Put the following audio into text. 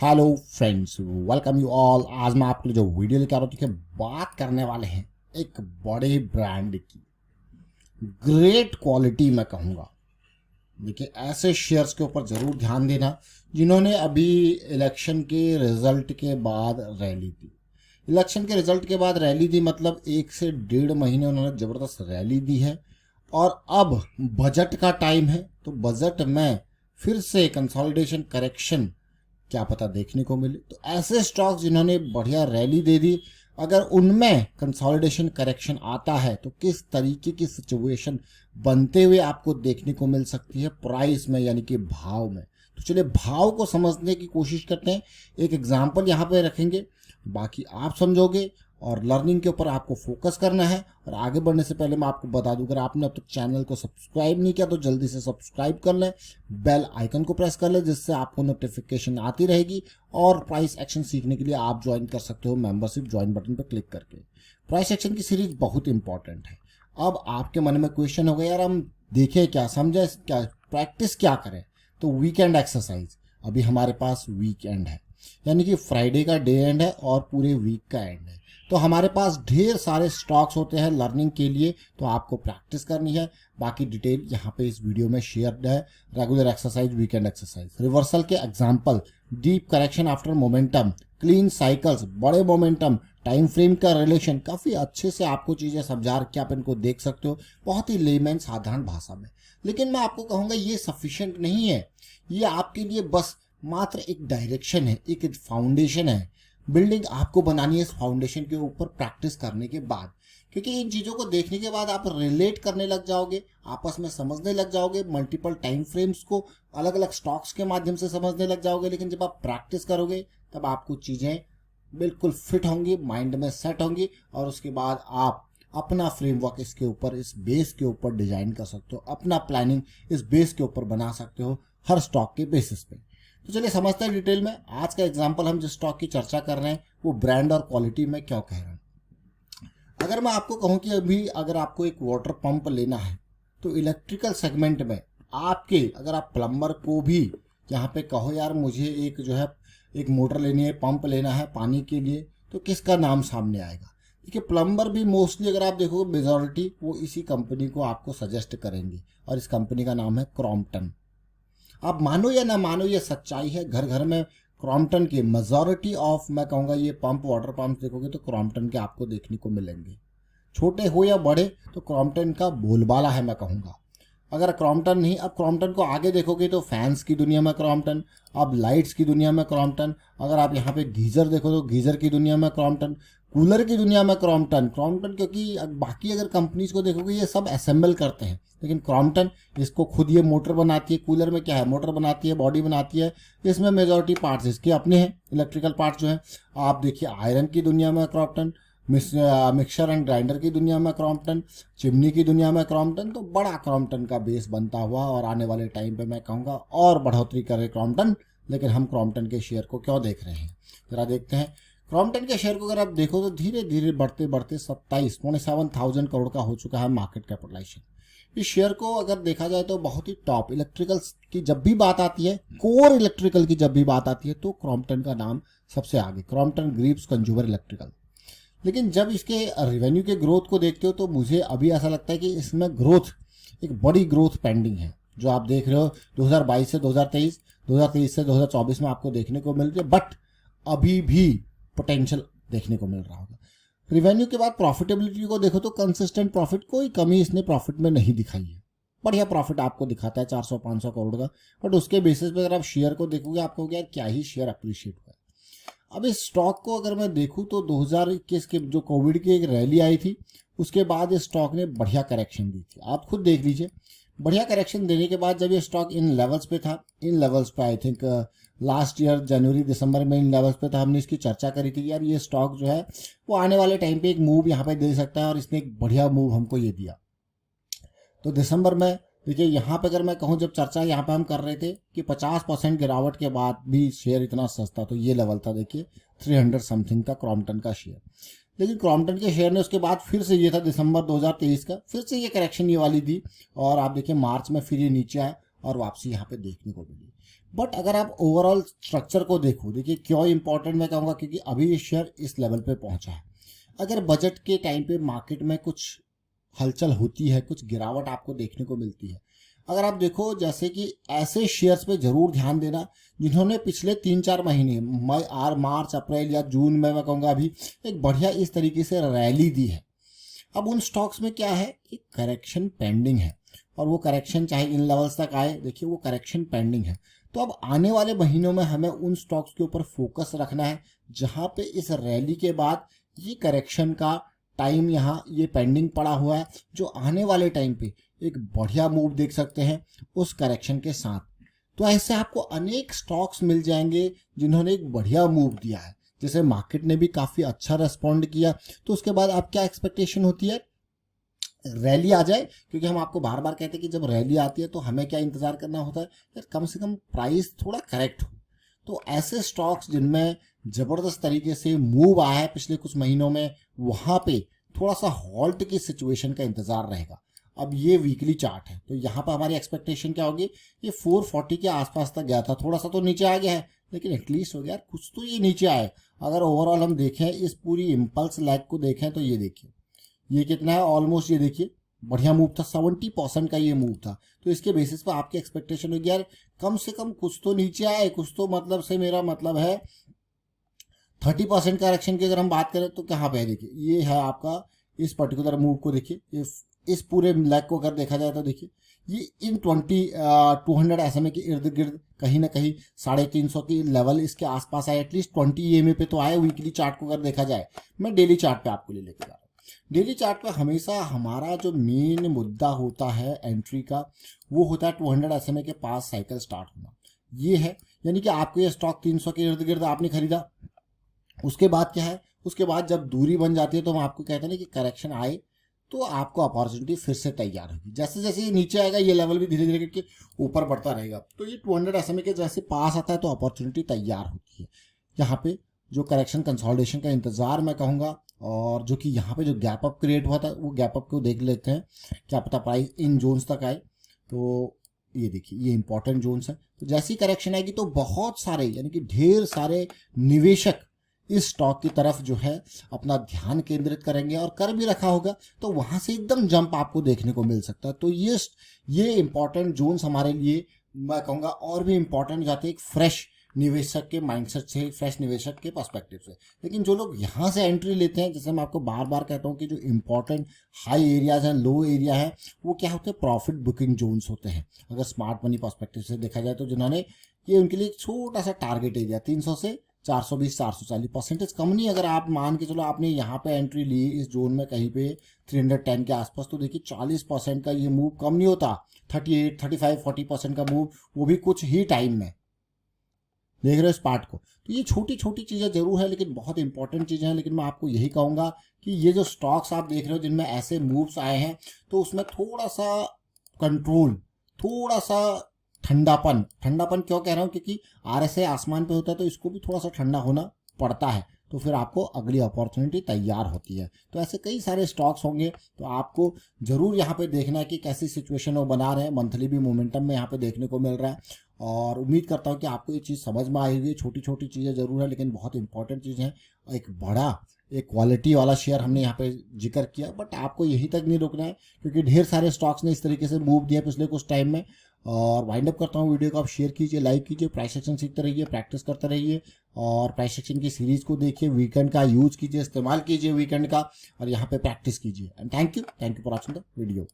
Hello friends, welcome you all. आज मैं आपके लिए जो वीडियो लेकर आ रहा हूँ, देखिए बात करने वाले हैं एक बड़े ब्रांड की ग्रेट क्वालिटी में कहूँगा। देखिए ऐसे शेयर्स के ऊपर ज़रूर ध्यान देना जिन्होंने अभी इलेक्शन के रिजल्ट के बाद रैली दी। इलेक्शन के रिजल्ट के बाद रैली दी मतलब 1 से 1.5 महीने उन्होंने ज़बरदस्त रैली दी है। और अब बजट का टाइम है, तो बजट में फिर से कंसोलिडेशन करेक्शन क्या पता देखने को मिले। तो ऐसे स्टॉक्स जिन्होंने बढ़िया रैली दे दी, अगर उनमें कंसोलिडेशन करेक्शन आता है तो किस तरीके की सिचुएशन बनते हुए आपको देखने को मिल सकती है प्राइस में, यानी कि भाव में। तो चलिए भाव को समझने की कोशिश करते हैं। एक एग्जांपल यहाँ पे रखेंगे, बाकी आप समझोगे। और लर्निंग के ऊपर आपको फोकस करना है। और आगे बढ़ने से पहले मैं आपको बता दूं, अगर आपने अब तक चैनल को सब्सक्राइब नहीं किया तो जल्दी से सब्सक्राइब कर लें, बेल आइकन को प्रेस कर लें, जिससे आपको नोटिफिकेशन आती रहेगी। और प्राइस एक्शन सीखने के लिए आप ज्वाइन कर सकते हो मेंबरशिप ज्वाइन बटन पर क्लिक करके। प्राइस एक्शन की सीरीज बहुत इंपॉर्टेंट है। अब आपके मन में क्वेश्चन होगा, यार हम देखें क्या, समझे क्या, प्रैक्टिस क्या करें। तो वीकेंड एक्सरसाइज, अभी हमारे पास वीकेंड है, यानी कि फ्राइडे का डे एंड है और पूरे वीक का एंड है। तो हमारे पास ढेर सारे स्टॉक्स होते हैं लर्निंग के लिए, तो आपको प्रैक्टिस करनी है। बाकी डिटेल यहाँ पे इस वीडियो में शेयर है। Regular exercise, weekend exercise, reversal के example, deep correction after momentum, clean cycles, बड़े मोमेंटम, टाइम फ्रेम का रिलेशन, काफ़ी अच्छे से आपको चीज़ें समझा के आप इनको देख सकते हो बहुत ही लेमैन साधारण भाषा में। लेकिन मैं आपको कहूँगा ये सफिशिएंट नहीं है। ये आपके लिए बस मात्र एक डायरेक्शन है, एक फाउंडेशन है। बिल्डिंग आपको बनानी है इस फाउंडेशन के ऊपर प्रैक्टिस करने के बाद, क्योंकि इन चीज़ों को देखने के बाद आप रिलेट करने लग जाओगे, आपस में समझने लग जाओगे, मल्टीपल टाइम फ्रेम्स को अलग अलग स्टॉक्स के माध्यम से समझने लग जाओगे। लेकिन जब आप प्रैक्टिस करोगे तब आपको चीज़ें बिल्कुल फिट होंगी, माइंड में सेट होंगी, और उसके बाद आप अपना फ्रेमवर्क इसके ऊपर, इस बेस के ऊपर डिजाइन कर सकते हो, अपना प्लानिंग इस बेस के ऊपर बना सकते हो हर स्टॉक के बेसिस पे। तो चलिए समझते हैं डिटेल में। आज का एग्जांपल हम जिस स्टॉक की चर्चा कर रहे हैं वो ब्रांड और क्वालिटी में क्यों कह रहे हैं। अगर मैं आपको कहूं कि अभी अगर आपको एक वाटर पंप लेना है तो इलेक्ट्रिकल सेगमेंट में आपके, अगर आप प्लम्बर को भी यहाँ पे कहो यार मुझे एक जो है एक मोटर लेनी है, पंप लेना है पानी के लिए, तो किसका नाम सामने आएगा। देखिए प्लम्बर भी मोस्टली अगर आप देखोगे मेजॉरिटी वो इसी कंपनी को आपको सजेस्ट करेंगे, और इस कंपनी का नाम है क्रॉम्पटन। आप मानो या ना मानो ये सच्चाई है, घर घर में क्रॉम्पटन की मेजॉरिटी ऑफ, मैं कहूँगा ये पंप, वाटर पंप देखोगे तो क्रॉम्पटन के आपको देखने को मिलेंगे। छोटे हो या बड़े तो क्रॉम्पटन का बोलबाला है मैं कहूँगा। अगर क्रॉम्पटन नहीं, अब क्रॉम्पटन को आगे देखोगे तो फैंस की दुनिया में क्रॉम्पटन, अब लाइट्स की दुनिया में क्रॉम्पटन, अगर आप यहाँ पे गीज़र देखो तो गीज़र की दुनिया में क्रॉम्पटन, कूलर की दुनिया में क्रॉम्पटन। क्रॉम्पटन क्योंकि बाकी अगर कंपनीज को देखोगे ये सब असेंबल करते हैं, लेकिन क्रॉम्पटन इसको खुद ये मोटर बनाती है। कूलर में क्या है, मोटर बनाती है, बॉडी बनाती है, इसमें मेजॉरिटी पार्ट्स इसके अपने हैं, इलेक्ट्रिकल पार्ट्स जो हैं। आप देखिए आयरन की दुनिया में क्रॉम्पटन, मिक्सर एंड ग्राइंडर की दुनिया में क्रॉम्पटन, चिमनी की दुनिया में क्रॉम्पटन। तो बड़ा क्रॉम्पटन का बेस बनता हुआ, और आने वाले टाइम पे मैं कहूँगा और बढ़ोतरी करे क्रॉम्पटन। लेकिन हम क्रॉम्पटन के शेयर को क्यों देख रहे हैं, जरा देखते हैं। क्रॉम्पटन के शेयर को अगर आप देखो तो धीरे धीरे बढ़ते बढ़ते 27,700 करोड़ का हो चुका है मार्केट कैपिटलाइजेशन। इस शेयर को अगर देखा जाए तो बहुत ही टॉप इलेक्ट्रिकल की जब भी बात आती है, कोर इलेक्ट्रिकल की जब भी बात आती है, तो क्रॉम्पटन का नाम सबसे आगे, क्रॉम्पटन ग्रीव्स कंज्यूमर इलेक्ट्रिकल। लेकिन जब इसके रेवेन्यू के ग्रोथ को देखते हो तो मुझे अभी ऐसा लगता है कि इसमें ग्रोथ, एक बड़ी ग्रोथ पेंडिंग है। जो आप देख रहे हो 2022 से 2023, 2023 से 2024 में आपको देखने को मिल रही है, बट अभी भी पोटेंशियल देखने को मिल रहा होगा। रिवेन्यू के बाद प्रॉफिटेबिलिटी को देखो तो कंसिस्टेंट प्रॉफिट, कोई कमी इसने प्रॉफिट में नहीं दिखाई है। बढ़िया प्रॉफिट आपको दिखाता है 400-500 करोड़ का, बट उसके बेसिस पे अगर आप शेयर को देखोगे आपको क्या, क्या ही शेयर अप्रिशिएट हुआ है। अब इस स्टॉक को अगर मैं देखूं तो 2021 के जो कोविड की एक रैली आई थी उसके बाद इस स्टॉक ने बढ़िया करेक्शन दी थी। आप खुद देख लीजिए, बढ़िया करेक्शन देने के बाद जब ये स्टॉक इन लेवल्स पे था, इन लेवल्स पे आई थिंक लास्ट ईयर जनवरी दिसंबर में इन लेवल्स पे था, हमने इसकी चर्चा करी थी यार ये स्टॉक जो है वो आने वाले टाइम पे एक मूव यहाँ पे दे सकता है, और इसने एक बढ़िया मूव हमको ये दिया। तो दिसंबर में देखिए यहाँ पे अगर मैं कहूँ, जब चर्चा यहाँ पे हम कर रहे थे कि 50% गिरावट के बाद भी शेयर इतना सस्ता, तो ये लेवल था देखिए 300 समथिंग का क्रॉम्पटन का शेयर। लेकिन क्रॉम्पटन के शेयर ने उसके बाद फिर से, ये था दिसंबर 2023 का, फिर से ये करेक्शन ये वाली दी, और आप देखिए मार्च में फिर ये नीचे आया और वापसी यहाँ पे देखने को मिली। बट अगर आप ओवरऑल स्ट्रक्चर को देखो, देखिए क्यों इंपॉर्टेंट मैं कहूँगा, क्योंकि अभी ये शेयर इस लेवल पे पहुंचा है। अगर बजट के टाइम पे मार्केट में कुछ हलचल होती है, कुछ गिरावट आपको देखने को मिलती है, अगर आप देखो जैसे कि ऐसे शेयर्स पे जरूर ध्यान देना जिन्होंने पिछले 3-4 महीने मार्च अप्रैल या जून में मैं कहूँगा अभी एक बढ़िया इस तरीके से रैली दी है। अब उन स्टॉक्स में क्या है, एक करेक्शन पेंडिंग है, और वो करेक्शन चाहे इन लेवल्स तक आए, देखिए वो करेक्शन पेंडिंग है। तो अब आने वाले महीनों में हमें उन स्टॉक्स के ऊपर फोकस रखना है जहां पे इस रैली के बाद ये करेक्शन का टाइम यहाँ ये पेंडिंग पड़ा हुआ है, जो आने वाले टाइम पे एक बढ़िया मूव देख सकते हैं उस करेक्शन के साथ। तो ऐसे आपको अनेक स्टॉक्स मिल जाएंगे जिन्होंने एक बढ़िया मूव दिया है, जैसे मार्केट ने भी काफी अच्छा रेस्पॉन्ड किया। तो उसके बाद आप क्या एक्सपेक्टेशन होती है, रैली आ जाए, क्योंकि हम आपको बार बार कहते हैं कि जब रैली आती है तो हमें क्या इंतजार करना होता है यार, कम से कम प्राइस थोड़ा करेक्ट हो। तो ऐसे स्टॉक्स जिनमें जबरदस्त तरीके से मूव आया है पिछले कुछ महीनों में, वहां पे थोड़ा सा हॉल्ट की सिचुएशन का इंतजार रहेगा। अब ये वीकली चार्ट है, तो यहाँ पर हमारी एक्सपेक्टेशन क्या होगी, ये 440 के आसपास तक गया था, थोड़ा सा तो नीचे आ गया है, लेकिन एटलीस्ट हो गया कुछ तो ये नीचे आए। अगर ओवरऑल हम देखें इस पूरी इम्पल्स लैग को देखें तो ये देखिए ये कितना है, ऑलमोस्ट ये देखिए बढ़िया मूव था, 70% का ये मूव था। तो इसके बेसिस पर आपकी एक्सपेक्टेशन होगी यार कम से कम कुछ तो नीचे आए, कुछ तो मतलब से मेरा मतलब है 30% करेक्शन की अगर हम बात करें तो कहाँ पे है, देखिए ये है आपका इस पर्टिकुलर मूव को देखिए, इस पूरे लैग को अगर देखा जाए तो देखिए ये इन 200 SMA के इर्द गिर्द कहीं ना कहीं 350 की लेवल इसके आसपास आए, एटलीस्ट 20 EMA पे तो आए। वीकली चार्ट को अगर देखा जाए, मैं डेली चार्ट पे आपको लेके जा रहा हूँ। डेली चार्ट पे हमेशा हमारा जो मेन मुद्दा होता है एंट्री का, वो होता है 200 SMA के पास साइकिल स्टार्ट होना। ये है, यानी कि आपको ये स्टॉक 300 के इर्द गिर्द आपने खरीदा, उसके बाद क्या है, उसके बाद जब दूरी बन जाती है तो हम आपको कहते हैं ना कि करेक्शन आए तो आपको अपॉर्चुनिटी फिर से तैयार होगी। जैसे जैसे ये नीचे आएगा ये लेवल भी धीरे धीरे करके ऊपर बढ़ता रहेगा। तो ये 200 SMA के जैसे पास आता है तो अपॉर्चुनिटी तैयार होती है। यहाँ पे जो करेक्शन कंसोलिडेशन का इंतजार मैं कहूँगा, और जो कि यहाँ पे जो गैप अप क्रिएट हुआ था वो गैप अप को देख लेते हैं, क्या पता प्राइस इन जोन्स तक आए। तो ये देखिए ये इंपॉर्टेंट जोन्स है। तो जैसी करेक्शन आएगी तो बहुत सारे यानी कि ढेर सारे निवेशक इस स्टॉक की तरफ जो है अपना ध्यान केंद्रित करेंगे, और कर भी रखा होगा तो वहां से एकदम जंप आपको देखने को मिल सकता है। तो ये इंपॉर्टेंट जोन्स हमारे लिए मैं कहूँगा और भी इंपॉर्टेंट जाते हैं एक फ्रेश निवेशक के माइंडसेट से, फ्रेश निवेशक के पर्सपेक्टिव से। लेकिन जो लोग यहाँ से एंट्री लेते हैं, जैसे मैं आपको बार बार कहता हूँ कि जो इंपॉर्टेंट हाई एरियाज हैं, लो एरिया है, वो क्या होते हैं, प्रॉफिट बुकिंग जोन्स होते हैं। अगर स्मार्ट मनी पर्सपेक्टिव से देखा जाए तो जिन्होंने ये उनके लिए एक छोटा सा टारगेट एरिया 300 से 420 440 परसेंटेज कम नहीं। अगर आप मान के चलो आपने यहाँ पे एंट्री ली इस जोन में कहीं पे 310 के आसपास, तो देखिए 40% का ये मूव कम नहीं होता, 38 35 40% का मूव, वो भी कुछ ही टाइम में। देख रहे हो इस पार्ट को। तो ये छोटी छोटी चीज़ें जरूर है लेकिन बहुत इंपॉर्टेंट चीज़ें हैं। लेकिन मैं आपको यही कहूँगा कि ये जो स्टॉक्स आप देख रहे हो जिनमें ऐसे मूव्स आए हैं, तो उसमें थोड़ा सा कंट्रोल, थोड़ा सा ठंडापन क्यों कह रहा हूँ, क्योंकि RSI आसमान पे होता है तो इसको भी थोड़ा सा ठंडा होना पड़ता है, तो फिर आपको अगली अपॉर्चुनिटी तैयार होती है। तो ऐसे कई सारे स्टॉक्स होंगे, तो आपको जरूर यहाँ पे देखना है कि कैसी सिचुएशन वो बना रहे हैं। मंथली भी मोमेंटम में यहाँ पे देखने को मिल रहा है, और उम्मीद करता हूँ कि आपको ये चीज़ समझ में आई हुई। छोटी छोटी चीज़ें जरूर है लेकिन बहुत इंपॉर्टेंट चीज़ है। एक क्वालिटी वाला शेयर हमने यहाँ पे जिक्र किया, बट आपको यहीं तक नहीं रुकना है क्योंकि ढेर सारे स्टॉक्स ने इस तरीके से मूव दिया पिछले कुछ टाइम में। और वाइंड अप करता हूँ वीडियो को, आप शेयर कीजिए, लाइक कीजिए, प्राइस एक्शन सीखते रहिए, प्रैक्टिस करते रहिए, और प्राइस एक्शन की सीरीज को देखिए, वीकेंड का यूज कीजिए, इस्तेमाल कीजिए वीकेंड का, और यहाँ पे प्रैक्टिस कीजिए। And thank you for watching the video.